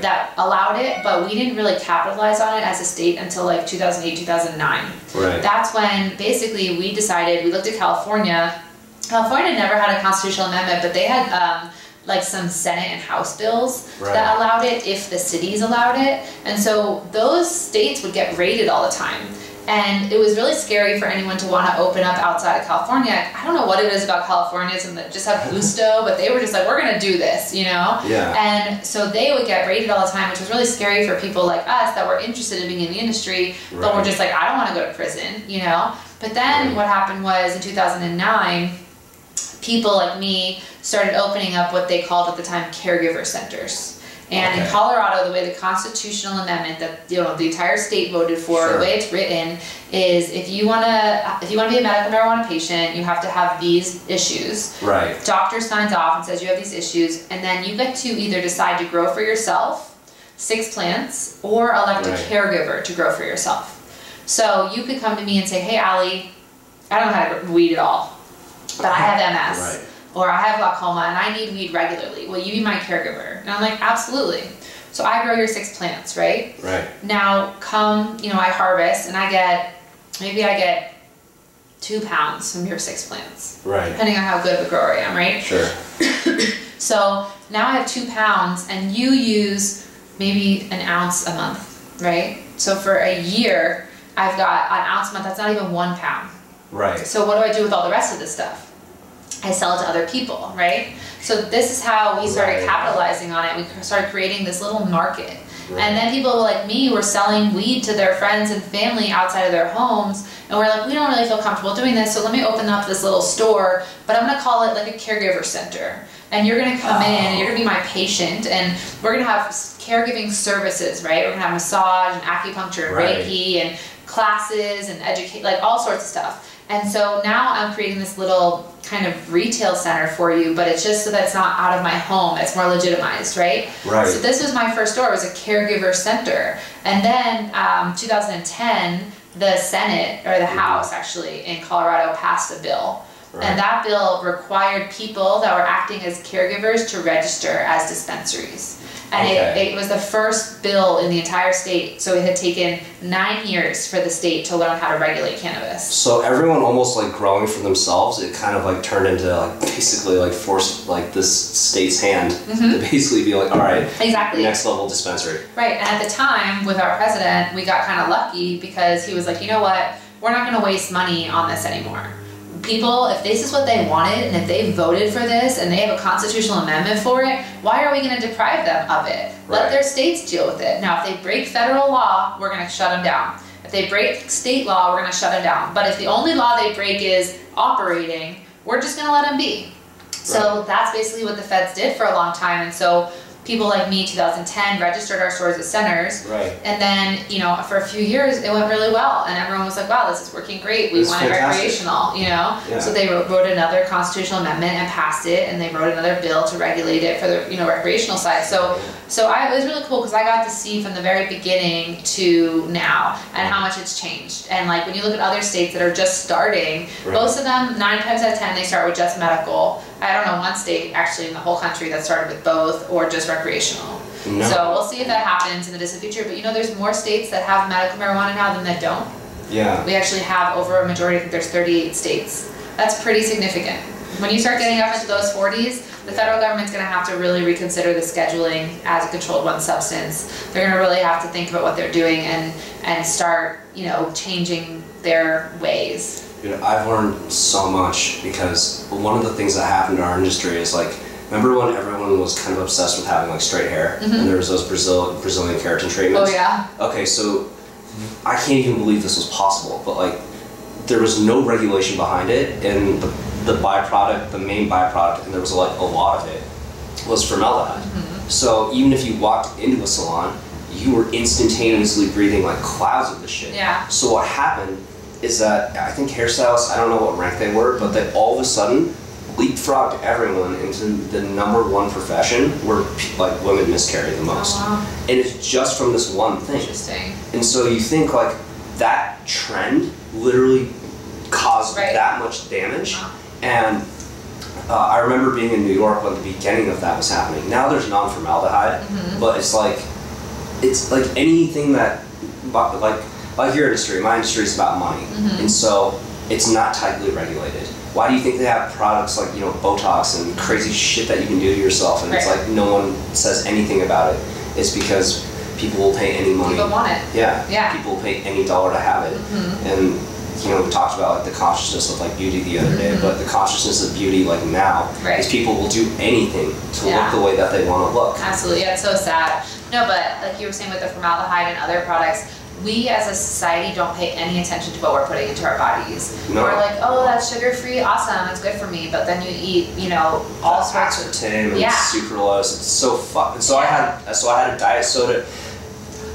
that allowed it, but we didn't really capitalize on it as a state until like 2008, 2009. That's when basically we decided, we looked at California. California never had a constitutional amendment, but they had like some Senate and House bills that allowed it if the cities allowed it. And so those states would get raided all the time. And it was really scary for anyone to want to open up outside of California. I don't know what it is about Californians and that just have gusto, but they were just like, we're going to do this, you know? And so they would get raided all the time, which was really scary for people like us that were interested in being in the industry, but we're just like, I don't want to go to prison, you know? But then what happened was in 2009, people like me started opening up what they called at the time caregiver centers. And in Colorado, the way the constitutional amendment that, you know, the entire state voted for, the way it's written is if you want to be a medical marijuana patient, you have to have these issues. Doctor signs off and says you have these issues, and then you get to either decide to grow for yourself 6 plants or elect a caregiver to grow for yourself. So you could come to me and say, hey, Allie, I don't know how to weed at all, but I have MS. Or I have glaucoma and I need weed regularly. Will you be my caregiver? And I'm like, absolutely. So I grow your 6 plants, right? Now come, you know, I harvest and maybe I get 2 pounds from your 6 plants. Depending on how good of a grower I am, right? So now I have 2 pounds and you use maybe an ounce a month, right? So for a year, I've got an ounce a month. That's not even 1 pound. Right. So what do I do with all the rest of this stuff? I sell it to other people, right? So this is how we started capitalizing on it. We started creating this little market. Right. And then people like me were selling weed to their friends and family outside of their homes. And we're like, we don't really feel comfortable doing this, so let me open up this little store, but I'm gonna call it like a caregiver center. And you're gonna come in and you're gonna be my patient, and we're gonna have caregiving services, right? We're gonna have massage and acupuncture and Reiki and classes and educate, like all sorts of stuff. And so now I'm creating this little kind of retail center for you, but it's just so that it's not out of my home. It's more legitimized, right? Right. So this was my first store. It was a caregiver center. And then 2010, the Senate, or the House actually, in Colorado passed a bill. Right. And that bill required people that were acting as caregivers to register as dispensaries. And it was the first bill in the entire state, so it had taken 9 years for the state to learn how to regulate cannabis. So everyone almost like growing for themselves, it kind of like turned into like basically like forced like this state's hand to basically be like, all right, next level dispensary. Right, and at the time with our president, we got kind of lucky because he was like, you know what, we're not going to waste money on this anymore. People, if this is what they wanted and if they voted for this and they have a constitutional amendment for it, why are we going to deprive them of it? Let their states deal with it. Now, if they break federal law, we're going to shut them down. If they break state law, we're going to shut them down. But if the only law they break is operating, we're just going to let them be. So that's basically what the feds did for a long time. And so people like me, 2010, registered our stores as centers. Right. And then, you know, for a few years, it went really well. And everyone was like, wow, this is working great. We want it recreational, you know? Yeah. So they wrote another constitutional amendment and passed it. And they wrote another bill to regulate it for the, you know, recreational side. So it was really cool because I got to see from the very beginning to now and how much it's changed. And like when you look at other states that are just starting, most of them, 9 times out of 10, they start with just medical. I don't know one state actually in the whole country that started with both or just recreational. No. So we'll see if that happens in the distant future. But you know, there's more states that have medical marijuana now than that don't. Yeah. We actually have over a majority. I think there's 38 states. That's pretty significant. When you start getting up into those 40s, the federal government's going to have to really reconsider the scheduling as a controlled one substance. They're going to really have to think about what they're doing and start, you know, changing their ways. You know, I've learned so much because one of the things that happened in our industry is like, remember when everyone was kind of obsessed with having like straight hair and there was those Brazilian keratin treatments? Oh yeah. Okay, so I can't even believe this was possible, but like there was no regulation behind it, and the byproduct, the main byproduct, and there was like a lot of it, was formaldehyde. So even if you walked into a salon, you were instantaneously breathing like clouds of this shit. Yeah. So what happened is that I think hairstylists, I don't know what rank they were, but they all of a sudden leapfrogged everyone into the #1 profession where like women miscarry the most. Oh, wow. And it's just from this one thing. Interesting. And so you think like that trend literally caused that much damage. Wow. And I remember being in New York when the beginning of that was happening. Now there's non-formaldehyde, but it's like anything that like your industry, my industry is about money, and so it's not tightly regulated. Why do you think they have products like, you know, Botox and crazy shit that you can do to yourself, and it's like no one says anything about it? It's because people will pay any money. People want it. Yeah. People will pay any dollar to have it, and you know, we talked about like the consciousness of like beauty the other day, but the consciousness of beauty like now is people will do anything to look the way that they want to look. Absolutely, yeah, it's so sad. No, but like you were saying with the formaldehyde and other products, we as a society don't pay any attention to what we're putting into our bodies. No. We're like, oh, that's sugar-free, awesome, it's good for me. But then you eat, you know, all sorts of aspartame and sucralose. It's so fucked. So I had a diet soda.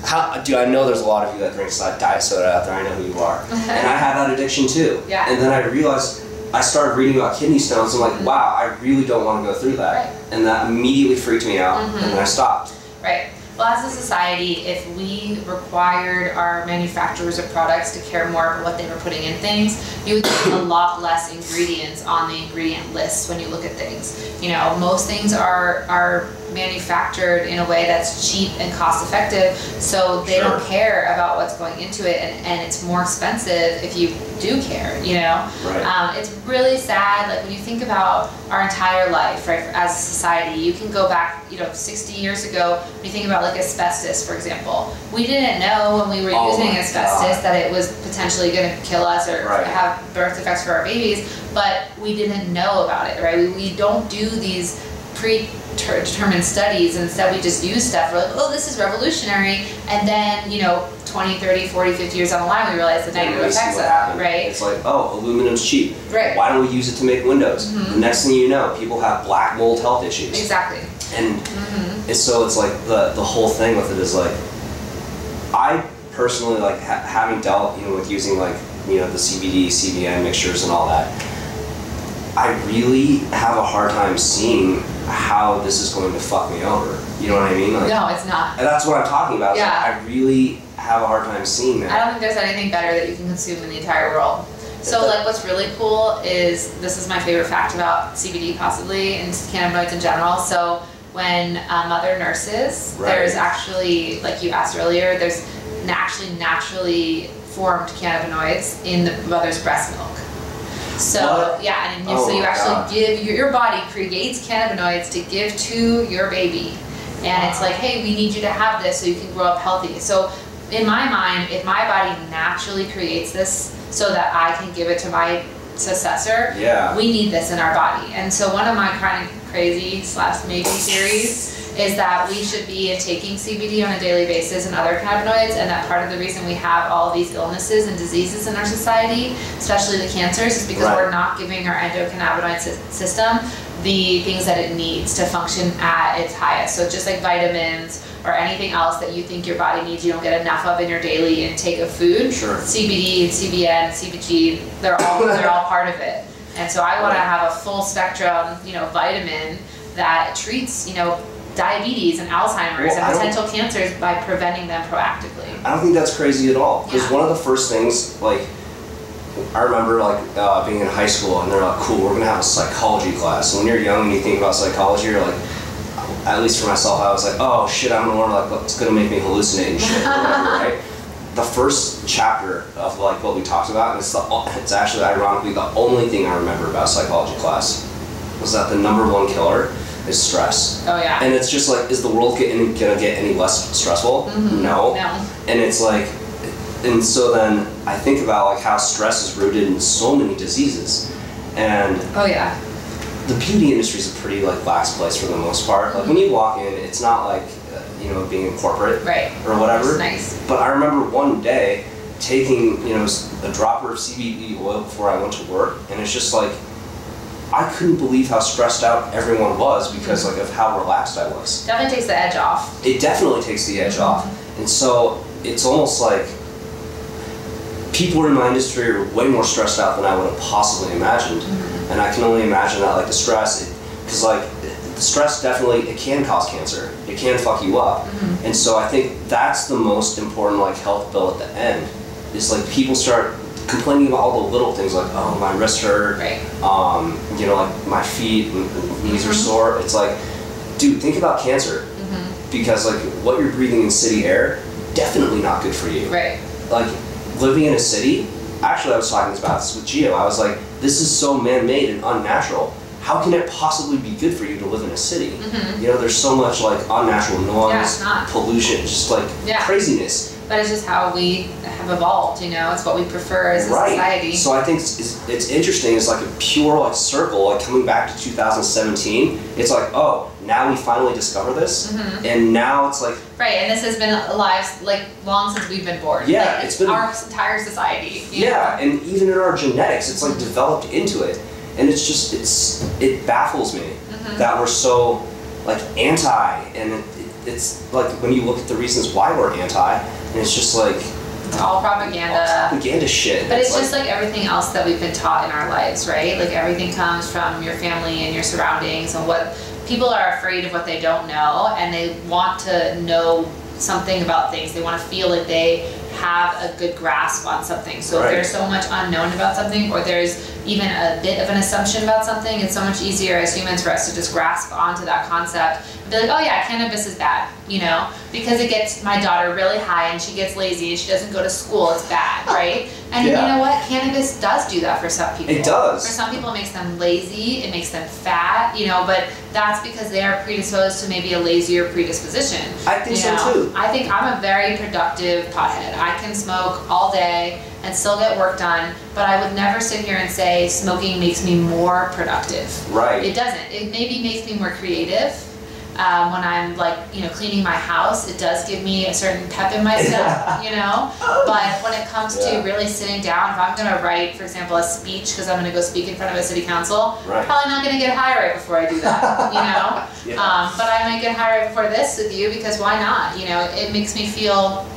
I know there's a lot of you that drink diet soda out there. I know who you are. And I had that addiction too. Yeah. And then I realized, I started reading about kidney stones. I'm like, wow, I really don't want to go through that. Right. And that immediately freaked me out. And then I stopped. Right. Well, as a society, if we required our manufacturers of products to care more about what they were putting in things, you would see a lot less ingredients on the ingredient list when you look at things. You know, most things are manufactured in a way that's cheap and cost effective, so they don't care about what's going into it, and it's more expensive if you do care, you know? Right. It's really sad, like when you think about our entire life, right, as a society, you can go back, you know, 60 years ago, when you think about like asbestos, for example. We didn't know when we were using asbestos that it was potentially going to kill us or have birth defects for our babies, but we didn't know about it, right? We don't do these predetermined studies. Instead, we just use stuff. We're like, oh, this is revolutionary. And then, you know, 20, 30, 40, 50 years down the line, we realize the negative effects of that, right? It's like, oh, aluminum's cheap. Right. Why don't we use it to make windows? The next thing you know, people have black mold health issues. Exactly. And so it's like the whole thing with it is like, I personally, like, having dealt, you know, with using, like, you know, the CBD, CBN mixtures and all that, I really have a hard time seeing how this is going to fuck me over. You know what I mean? Like, no, it's not. And that's what I'm talking about. Yeah. Like, I really have a hard time seeing that. I don't think there's anything better that you can consume in the entire world. So like what's really cool is, this is my favorite fact about CBD possibly, and cannabinoids in general. So when mother nurses, there's actually, like you asked earlier, there's actually naturally formed cannabinoids in the mother's breast milk. So yeah, and so you actually give, your body creates cannabinoids to give to your baby. And it's like, hey, we need you to have this so you can grow up healthy. So in my mind, if my body naturally creates this so that I can give it to my successor, we need this in our body. And so one of my kind of crazy / maybe theories is that we should be taking CBD on a daily basis and other cannabinoids, and that part of the reason we have all these illnesses and diseases in our society, especially the cancers, is because we're not giving our endocannabinoid system the things that it needs to function at its highest. So just like vitamins or anything else that you think your body needs, you don't get enough of in your daily intake of food. CBD, CBN, CBG, they're all part of it. And so I want to have a full spectrum, you know, vitamin that treats, you know, diabetes and Alzheimer's and potential cancers by preventing them proactively. I don't think that's crazy at all. Because one of the first things, like, I remember like being in high school and they're like, cool, we're gonna have a psychology class. And when you're young and you think about psychology, you're like, at least for myself, I was like, oh shit, I'm gonna learn like what's gonna make me hallucinate and shit, or whatever, right? The first chapter of like what we talked about, and it's actually ironically the only thing I remember about psychology class, was that the #1 killer is stress. Oh yeah. And it's just like, is the world gonna get any less stressful? No. And it's like, and so then I think about like how stress is rooted in so many diseases, and the beauty industry is a pretty like lax place for the most part. Like when you walk in, it's not like you know, being in corporate or whatever. Nice. But I remember one day taking, you know, a dropper of CBD oil before I went to work, and it's just like, I couldn't believe how stressed out everyone was because like of how relaxed I was. Definitely takes the edge off. It definitely takes the edge off. And so it's almost like people in my industry are way more stressed out than I would have possibly imagined. And I can only imagine that like the stress, because like the stress definitely, it can cause cancer. It can fuck you up. And so I think that's the most important like health bill at the end, is like people start complaining about all the little things like, oh, my wrist hurt, you know, like my feet and knees are sore. It's like, dude, think about cancer, because like what you're breathing in city air, definitely not good for you. Like living in a city, actually I was talking about this with Gio, I was like, this is so man-made and unnatural. How can it possibly be good for you to live in a city? You know, there's so much like unnatural noise, pollution, just like craziness. But it's just how we have evolved, you know, it's what we prefer as a society. So I think it's interesting, it's like a pure like circle, like coming back to 2017, it's like, oh, now we finally discover this, and now it's like... and this has been alive like long since we've been born. Like, it's been our entire society. You know? And even in our genetics, it's like developed into it. And it's just, it baffles me that we're so like anti, and it's like when you look at the reasons why we're anti, and it's just like all propaganda. All propaganda shit. But it's just like everything else that we've been taught in our lives, right? Like everything comes from your family and your surroundings, and what people are afraid of what they don't know, and they want to know something about things. They want to feel like they have a good grasp on something. So if there's so much unknown about something, or there's even a bit of an assumption about something, it's so much easier as humans for us to just grasp onto that concept and be like, oh yeah, cannabis is bad, you know, because it gets my daughter really high and she gets lazy and she doesn't go to school, it's bad, right? And you know what? Cannabis does do that for some people. It does. For some people it makes them lazy, it makes them fat, you know, but that's because they are predisposed to maybe a lazier predisposition. I think so too. I think I'm a very productive pothead. I can smoke all day and still get work done, but I would never sit here and say smoking makes me more productive. Right. It doesn't. It maybe makes me more creative. When I'm like, you know, cleaning my house, it does give me a certain pep in my step, you know? But when it comes to really sitting down, if I'm gonna write, for example, a speech, because I'm gonna go speak in front of a city council, I'm probably not gonna get high right before I do that, you know? But I might get high right before this with you, because why not? You know, it makes me feel,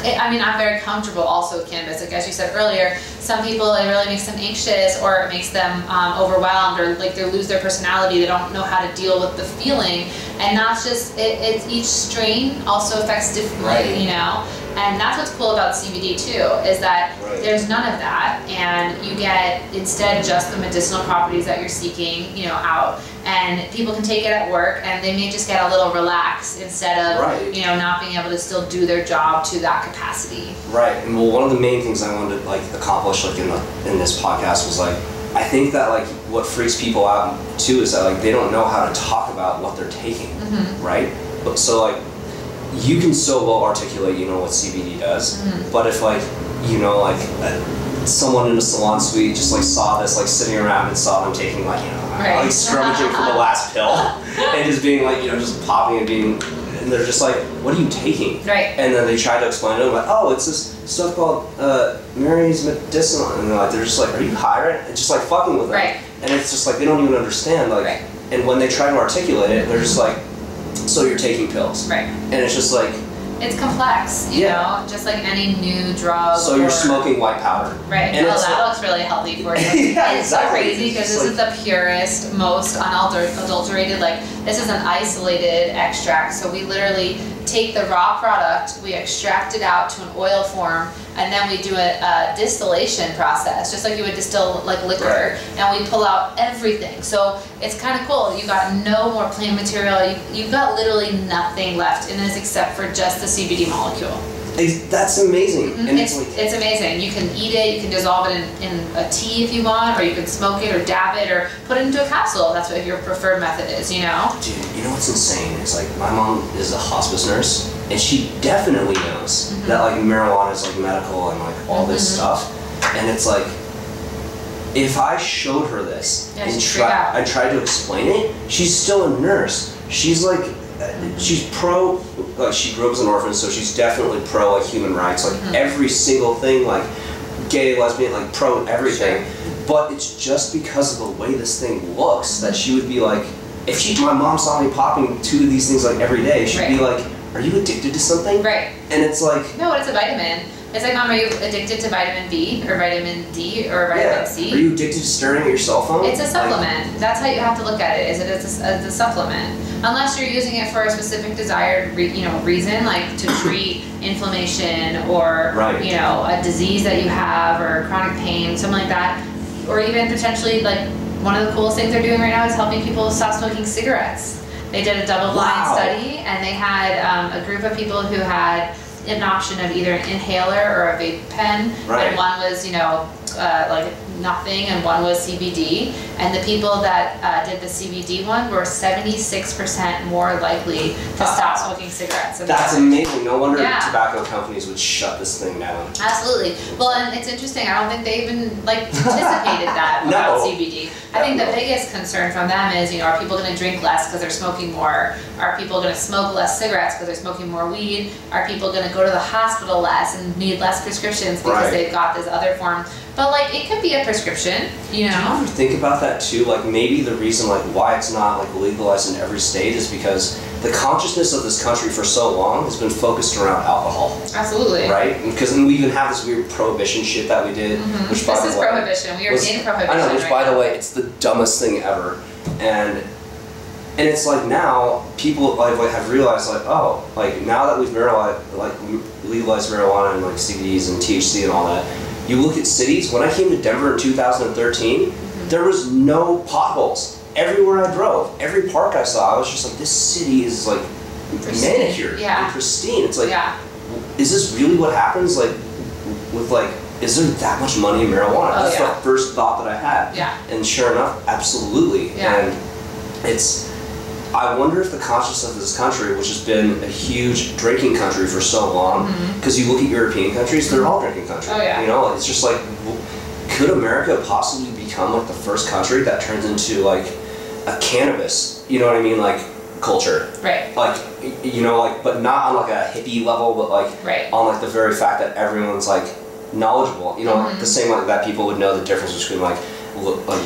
I mean, I'm very comfortable also with cannabis. Like as you said earlier, some people, it really makes them anxious, or it makes them overwhelmed, or like they lose their personality. They don't know how to deal with the feeling. And that's just, it's each strain also affects differently, you know? And that's what's cool about CBD too, is that there's none of that, and you get instead just the medicinal properties that you're seeking, you know, out. And people can take it at work, and they may just get a little relaxed instead of, you know, not being able to still do their job to that capacity. Right. And well, one of the main things I wanted to like accomplish like in this podcast was like, I think that like what freaks people out too is that like they don't know how to talk about what they're taking, right? But so like you can so well articulate, you know, what CBD does, but if like, you know, like someone in a salon suite just like saw this like sitting around and saw them taking like, you know, like scrummaging for the last pill and just being like, you know, just popping and being, and they're just like, what are you taking? And then they try to explain to them like, oh, it's this stuff called Mary's medicinal, and they're just like, are you high? And just like fucking with them. And it's just like they don't even understand like, and when they try to articulate it, they're just like, so you're taking pills. And it's just like, it's complex, you know, just like any new drug. So you're smoking white powder. And that looks really healthy for you. And it's so crazy because this is the purest, most unadulterated, like this is an isolated extract. So we literally take the raw product, we extract it out to an oil form, and then we do a distillation process, just like you would distill like liquor, and we pull out everything. So it's kind of cool. You got no more plant material. You've got literally nothing left in this except for just the CBD molecule. That's amazing. And it's amazing. You can eat it, you can dissolve it in a tea if you want, or you can smoke it or dab it or put it into a capsule. That's what your preferred method is, you know? Dude, you know what's insane? It's like my mom is a hospice nurse, and she definitely knows that like marijuana is like medical and like all this stuff. And it's like, if I showed her this and I tried to explain it, she's still a nurse. She's like, she's pro, like she grew up as an orphan, so she's definitely pro like human rights, like every single thing, like gay, lesbian, like pro everything. But it's just because of the way this thing looks that she would be like, if my mom saw me popping 2 of these things like every day, she'd be like, are you addicted to something? And it's like, no, it's a vitamin. It's like, Mom, are you addicted to vitamin B or vitamin D or vitamin C? Are you addicted to staring at your cell phone? It's a supplement. That's how you have to look at it. Is it as a supplement? Unless you're using it for a specific desired, reason, like to treat inflammation or you know, a disease that you have or chronic pain, something like that, or even potentially like one of the coolest things they're doing right now is helping people stop smoking cigarettes. They did a double-blind study, and they had a group of people who had an option of either an inhaler or a vape pen, and one was, you know, like nothing, and one was CBD. And the people that did the CBD one were 76% more likely to stop smoking cigarettes. That's amazing. No wonder tobacco companies would shut this thing down. Absolutely. Well, and it's interesting. I don't think they even like anticipated that about CBD. I think the biggest concern from them is, you know, are people going to drink less because they're smoking more? Are people going to smoke less cigarettes because they're smoking more weed? Are people going to go to the hospital less and need less prescriptions because they've got this other form? But like, it could be a prescription, you know? Do you ever think about that too? Like maybe the reason like why it's not like legalized in every state is because the consciousness of this country for so long has been focused around alcohol. Absolutely. Right? Because we even have this weird prohibition shit that we did. Which this is prohibition. We are in prohibition. I know, which by the way, it's the dumbest thing ever. And it's like now people like have realized like, oh, like now that we've legalized marijuana and like CBDs and THC and all that, you look at cities. When I came to Denver in 2013, there was no potholes. Everywhere I drove, every park I saw, I was just like, this city is like manicured and pristine. It's like, is this really what happens? Like, with like, is there that much money in marijuana? That's the first thought that I had. And sure enough, absolutely. And I wonder if the consciousness of this country, which has been a huge drinking country for so long, because you look at European countries, they're all drinking countries. You know, it's just like, could America possibly become like the first country that turns into like a cannabis, you know what I mean, like culture, like, you know, like, but not on like a hippie level, but like on like the very fact that everyone's like knowledgeable, you know, like the same like that people would know the difference between like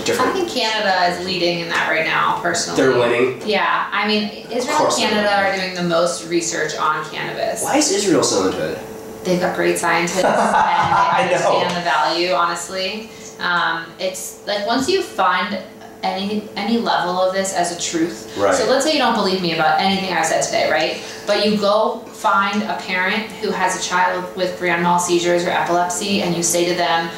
different. I think Canada is leading in that right now, personally. They're winning? Yeah, I mean, Israel and Canada are doing the most research on cannabis. Why is Israel so into it? They've got great scientists and they understand the value, honestly. It's like once you find any level of this as a truth. So let's say you don't believe me about anything I said today, right? But you go find a parent who has a child with grand mal seizures or epilepsy and you say to them,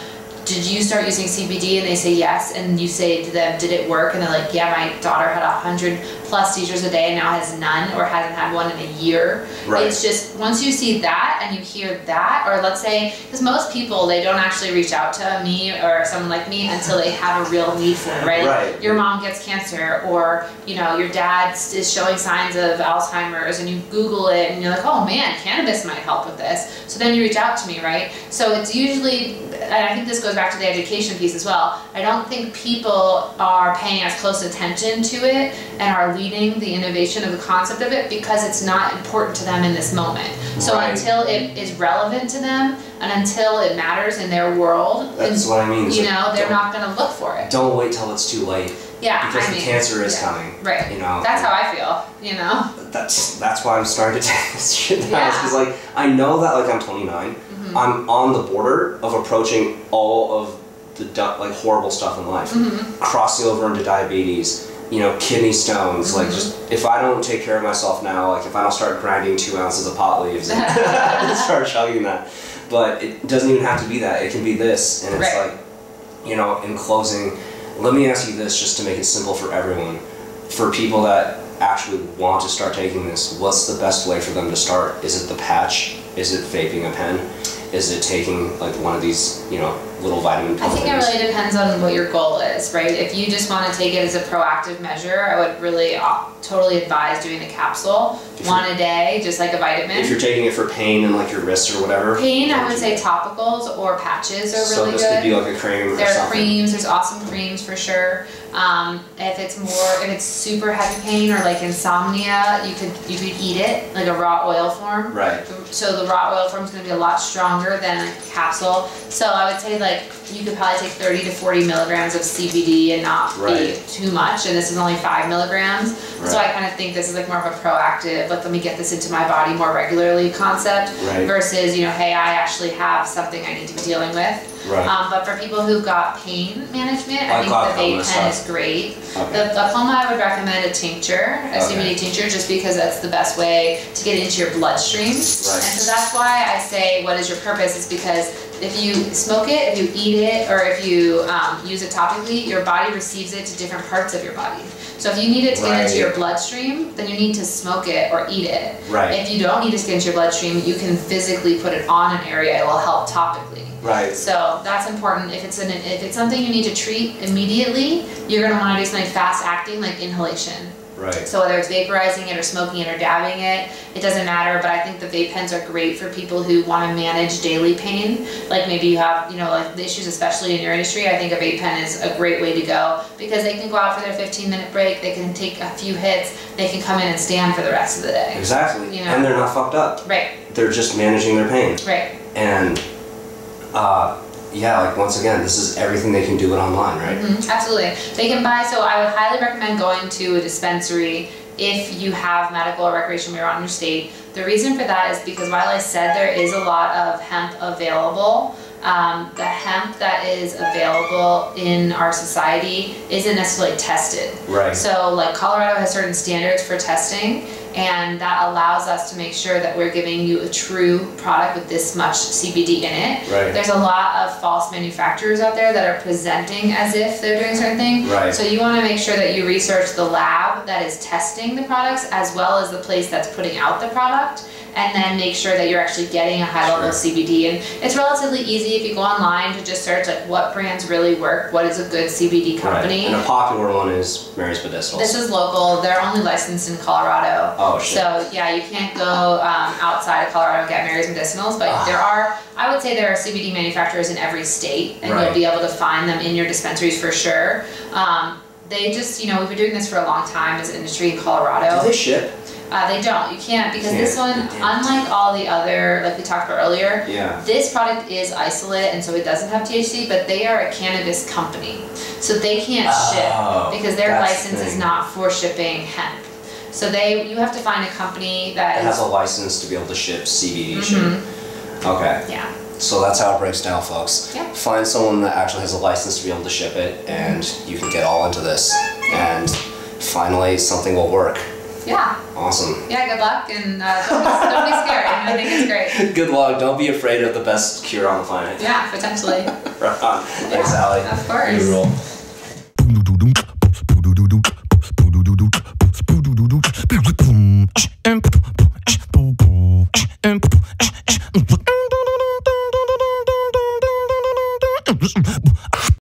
did you start using CBD? And they say yes. And you say to them, did it work? And they're like, yeah, my daughter had 100+ seizures a day and now has none or hasn't had one in a year. It's just, once you see that and you hear that, or let's say, because most people, they don't actually reach out to me or someone like me until they have a real need for it, right? Like your mom gets cancer, or, you know, your dad is showing signs of Alzheimer's, and you Google it and you're like, oh man, cannabis might help with this. So then you reach out to me, right? So it's usually, and I think this goes back to the education piece as well. I don't think people are paying as close attention to it and are leading the innovation of the concept of it because it's not important to them in this moment. So until it is relevant to them and until it matters in their world, that's what I mean. You know, they're not going to look for it. Don't wait till it's too late. Because the cancer is coming. You know, that's how I feel. You know, that's why I'm starting to take this shit down. Because like I know that like I'm 29. I'm on the border of approaching all of the like horrible stuff in life, crossing over into diabetes, you know, kidney stones. Like, just if I don't take care of myself now, like if I don't start grinding 2 ounces of pot leaves and start chugging that, but it doesn't even have to be that. It can be this, and it's like, you know, in closing, let me ask you this, just to make it simple for everyone, for people that actually want to start taking this, what's the best way for them to start? Is it the patch? Is it vaping a pen? Is it taking like one of these, you know, little vitamin pills? I think it really depends on what your goal is, right? If you just want to take it as a proactive measure, I would really totally advise doing the capsule, one a day, just like a vitamin. If you're taking it for pain and like your wrists or whatever? Pain, I would say topicals or patches are really good. So this could be like a cream or something? There are creams, there's awesome creams for sure. If it's super heavy pain or like insomnia, you could eat it like a raw oil form. So the raw oil form is going to be a lot stronger than a capsule. So I would say like you could probably take 30 to 40 milligrams of CBD and not be too much. And this is only 5 milligrams. So I kind of think this is like more of a proactive, like let me get this into my body more regularly concept versus, you know, hey, I actually have something I need to be dealing with. But for people who've got pain management, I think the vape pen is great. The glaucoma, I would recommend a tincture, a CBD tincture, just because that's the best way to get into your bloodstream. And so that's why I say, what is your purpose? Is because if you smoke it, if you eat it, or if you use it topically, your body receives it to different parts of your body. So if you need it to get into your bloodstream, then you need to smoke it or eat it. If you don't need it to get into your bloodstream, you can physically put it on an area. It will help topically. So that's important. If it's something you need to treat immediately, you're going to want to do something fast acting like inhalation. So whether it's vaporizing it or smoking it or dabbing it, it doesn't matter. But I think the vape pens are great for people who want to manage daily pain. Like maybe you have, you know, like the issues, especially in your industry. I think a vape pen is a great way to go because they can go out for their 15-minute break. They can take a few hits. They can come in and stand for the rest of the day. Exactly. You know? And they're not fucked up. They're just managing their pain. And yeah, like once again, this is everything they can do it online, right? Absolutely. They can buy, so I would highly recommend going to a dispensary if you have medical or recreational marijuana in your state. The reason for that is because while I said there is a lot of hemp available, the hemp that is available in our society isn't necessarily tested. So like Colorado has certain standards for testing, and that allows us to make sure that we're giving you a true product with this much CBD in it. Right. There's a lot of false manufacturers out there that are presenting as if they're doing certain things. Right. So you want to make sure that you research the lab that is testing the products as well as the place that's putting out the product, and then make sure that you're actually getting a high level of CBD. And it's relatively easy if you go online to just search like what brands really work, what is a good CBD company. Right. And a popular one is Mary's Medicinals. This is local. They're only licensed in Colorado. Oh shit. So yeah, you can't go outside of Colorado and get Mary's Medicinals, but there are, I would say there are CBD manufacturers in every state, and you'll be able to find them in your dispensaries for sure. They just, you know, we've been doing this for a long time as an industry in Colorado. Do they ship? They don't. You can't, because this one, unlike all the other, like we talked about earlier, this product is isolate, and so it doesn't have THC, but they are a cannabis company. So they can't ship because their license is not for shipping hemp. So you have to find a company that has a license to be able to ship CBD shit. Okay. Yeah. So that's how it breaks down, folks. Yeah. Find someone that actually has a license to be able to ship it, and you can get all into this. And finally, something will work. Yeah. Awesome. Yeah, good luck, and don't be scared. I think it's great. Good luck. Don't be afraid of the best cure on the planet. Yeah, potentially. Right on. Thanks, Allie. Of course. Good roll.